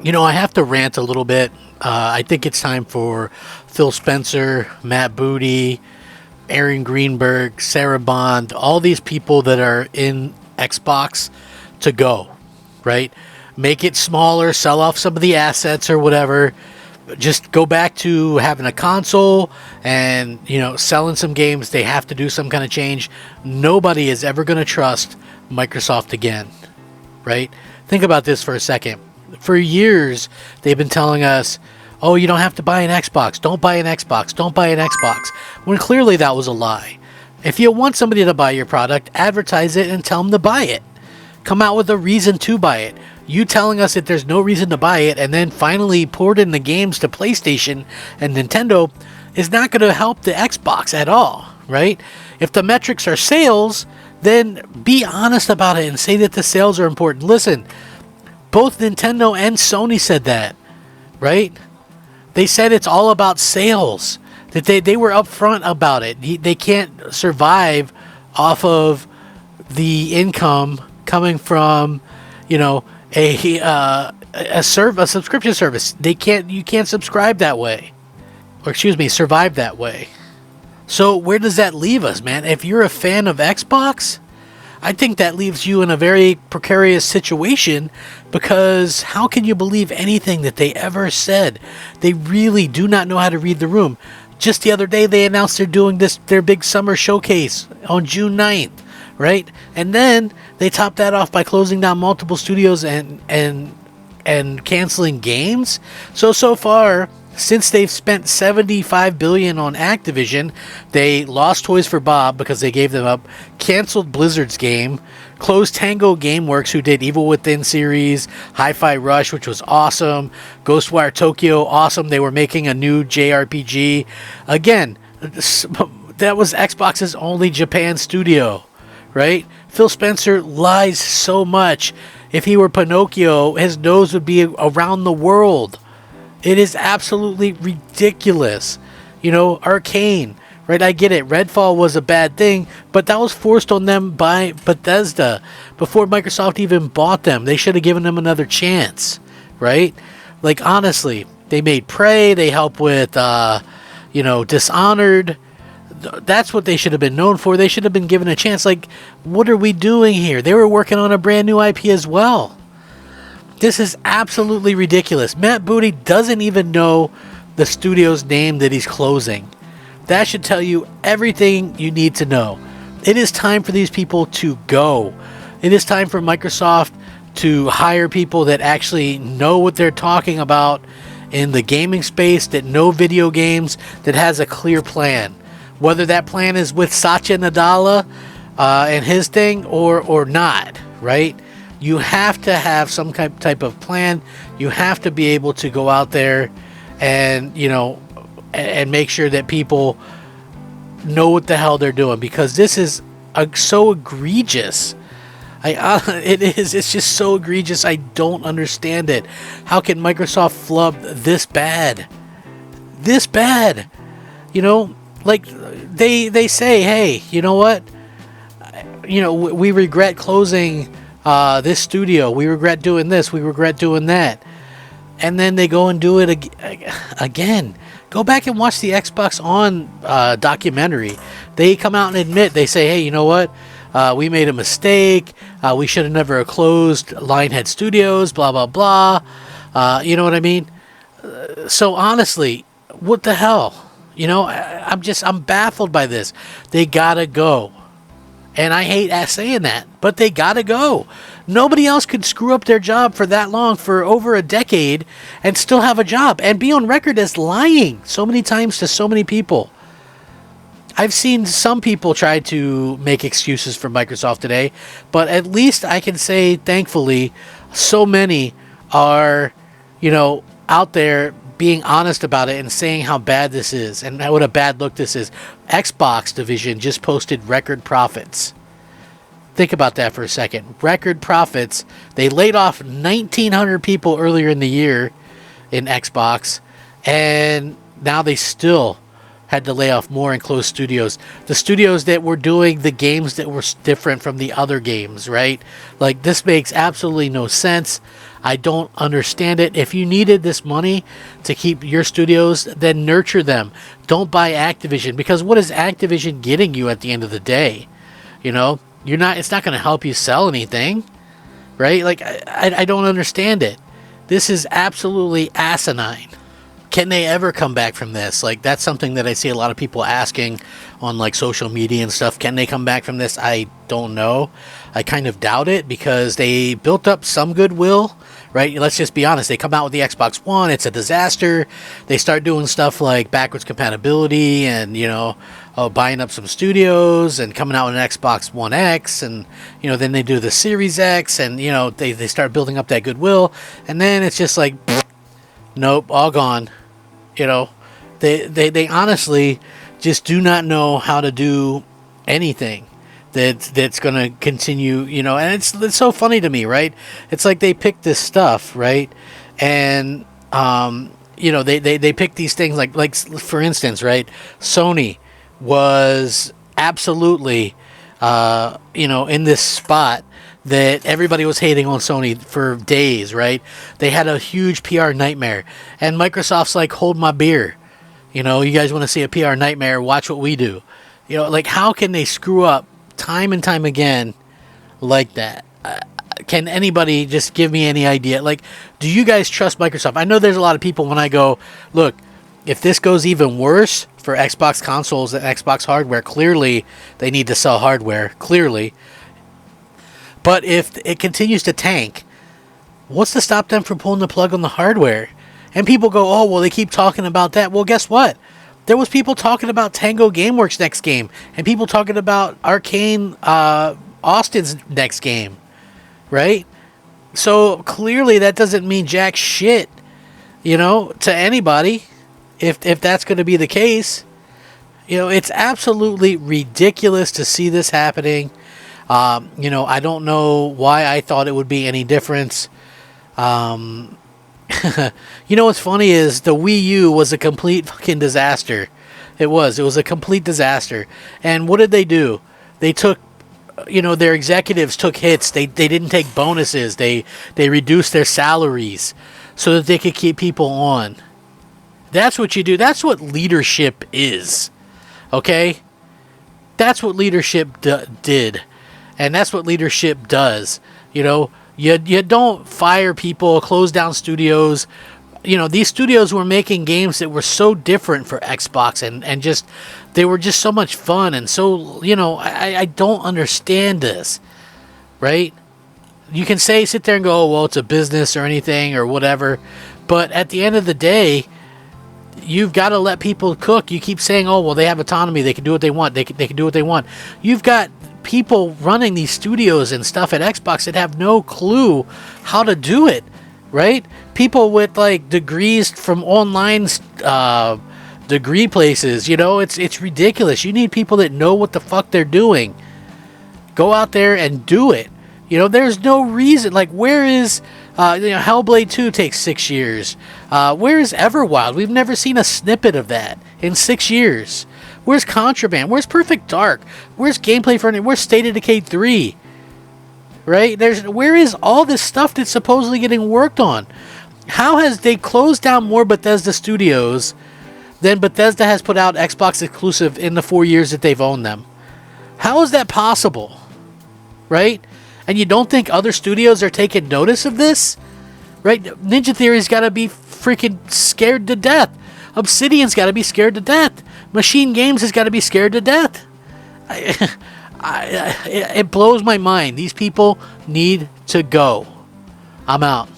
I have to rant a little bit. I think it's time for Phil Spencer, Matt Booty, Aaron Greenberg, Sarah Bond, all these people that are in Xbox to go, right? Make it smaller, sell off some of the assets or whatever. Just go back to having a console and, selling some games. They have to do some kind of change. Nobody is ever going to trust Microsoft again, right? Think about this for a second. For years, they've been telling us, oh, you don't have to buy an Xbox. Don't buy an Xbox. Don't buy an Xbox. When clearly that was a lie. If you want somebody to buy your product, advertise it and tell them to buy it. Come out with a reason to buy it. You telling us that there's no reason to buy it and then finally poured in the games to PlayStation and Nintendo is not going to help the Xbox at all, right? If the metrics are sales, then be honest about it and say that the sales are important. Listen, both Nintendo and Sony said that, right? They said it's all about sales. That they were upfront about it. They can't survive off of the income coming from, a subscription service. You can't subscribe that way, or survive that way. So where does that leave us, man? If you're a fan of Xbox, I think that leaves you in a very precarious situation, because how can you believe anything that they ever said? They really do not know how to read the room. Just the other day, they announced they're doing their big summer showcase on June 9th, right? And then they topped that off by closing down multiple studios and canceling games. So far, since they've spent $75 billion on Activision, they lost Toys for Bob because they gave them up, canceled Blizzard's game, closed Tango Gameworks, who did Evil Within series, Hi-Fi Rush, which was awesome, Ghostwire Tokyo, awesome. They were making a new JRPG. Again, that was Xbox's only Japan studio, right? Phil Spencer lies so much. If he were Pinocchio, his nose would be around the world. It is absolutely ridiculous. Arcane, right? I get it. Redfall was a bad thing, but that was forced on them by Bethesda before Microsoft even bought them. They should have given them another chance, right? Like, honestly, they made Prey. They helped with, Dishonored. That's what they should have been known for. They should have been given a chance. Like, what are we doing here? They were working on a brand new IP as well. This is absolutely ridiculous. Matt Booty doesn't even know the studio's name that he's closing. That should tell you everything you need to know. It is time for these people to go. It is time for Microsoft to hire people that actually know what they're talking about in the gaming space, that know video games, that has a clear plan. Whether that plan is with Satya Nadella and his thing or not, right? You have to have some type of plan. You have to be able to go out there and, and make sure that people know what the hell they're doing, because this is so egregious. It is. It's just so egregious. I don't understand it. How can Microsoft flub this bad? This bad? Like they say, hey, you know what? We regret closing this studio. We regret doing this. We regret doing that. And then they go and do it again. Go back and watch the Xbox On documentary. They come out and admit, they say, hey, you know what? We made a mistake. We should have never closed Lionhead Studios, blah, blah, blah. You know what I mean? So honestly, what the hell? I'm baffled by this. They gotta go. And I hate saying that, but they gotta go. Nobody else could screw up their job for that long, for over a decade, and still have a job and be on record as lying so many times to so many people. I've seen some people try to make excuses for Microsoft today, but at least I can say, thankfully, so many are, out there being honest about it and saying how bad this is and what a bad look this is. Xbox division just posted record profits. Think about that for a second. Record profits. They laid off 1,900 people earlier in the year in Xbox, and now they still had to lay off more and close studios. The studios that were doing the games that were different from the other games, right? Like, this makes absolutely no sense. I don't understand it. If you needed this money to keep your studios, then nurture them. Don't buy Activision, because what is Activision getting you at the end of the day? You know, it's not going to help you sell anything, right? Like, I don't understand it. This is absolutely asinine. Can they ever come back from this? Like, that's something that I see a lot of people asking on, like, social media and stuff. Can they come back from this? I don't know. I kind of doubt it, because they built up some goodwill, right? Let's just be honest. They come out with the Xbox One. It's a disaster. They start doing stuff like backwards compatibility and, buying up some studios and coming out with an Xbox One X. And, then they do the Series X, and, they start building up that goodwill. And then it's just like, nope, all gone. They honestly just do not know how to do anything that's going to continue, and it's so funny to me, right? It's like they pick this stuff, right? And, they pick these things like for instance, right? Sony was absolutely, in this spot that everybody was hating on Sony for days, right? They had a huge PR nightmare. And Microsoft's like, hold my beer. You guys want to see a PR nightmare, watch what we do. Like, how can they screw up time and time again like that? Can anybody just give me any idea? Like, do you guys trust Microsoft? I know there's a lot of people when I go, look, if this goes even worse for Xbox consoles and Xbox hardware, clearly they need to sell hardware, clearly. But if it continues to tank, what's to stop them from pulling the plug on the hardware? And people go, oh, well, they keep talking about that. Well, guess what? There was people talking about Tango Gameworks' next game, and people talking about Arcane Austin's next game, right? So clearly that doesn't mean jack shit, to anybody, if that's going to be the case. It's absolutely ridiculous to see this happening. I don't know why I thought it would be any difference. What's funny is the Wii U was a complete fucking disaster. It was a complete disaster. And what did they do? They took, their executives took hits. They didn't take bonuses. They reduced their salaries so that they could keep people on. That's what you do. That's what leadership is. Okay? That's what leadership did. And that's what leadership does. You don't fire people, close down studios. These studios were making games that were so different for Xbox and just, they were just so much fun. And so, I don't understand this, right? You can sit there and go, oh, well, it's a business or anything or whatever. But at the end of the day, you've got to let people cook. You keep saying, oh, well, they have autonomy. They can do what they want. They can do what they want. You've got people running these studios and stuff at Xbox that have no clue how to do it, right? People with like degrees from online degree places, it's ridiculous. You need people that know what the fuck they're doing. Go out there and do it. There's no reason. Like, where is Hellblade 2 takes 6 years. Where is Everwild? We've never seen a snippet of that in 6 years. Where's Contraband? Where's Perfect Dark? Where's gameplay for it? Where's State of Decay 3? Right? Where is all this stuff that's supposedly getting worked on? How has they closed down more Bethesda studios than Bethesda has put out Xbox exclusive in the 4 years that they've owned them? How is that possible? Right? And you don't think other studios are taking notice of this? Right? Ninja Theory's got to be freaking scared to death. Obsidian's got to be scared to death. Machine Games has got to be scared to death. It blows my mind. These people need to go. I'm out.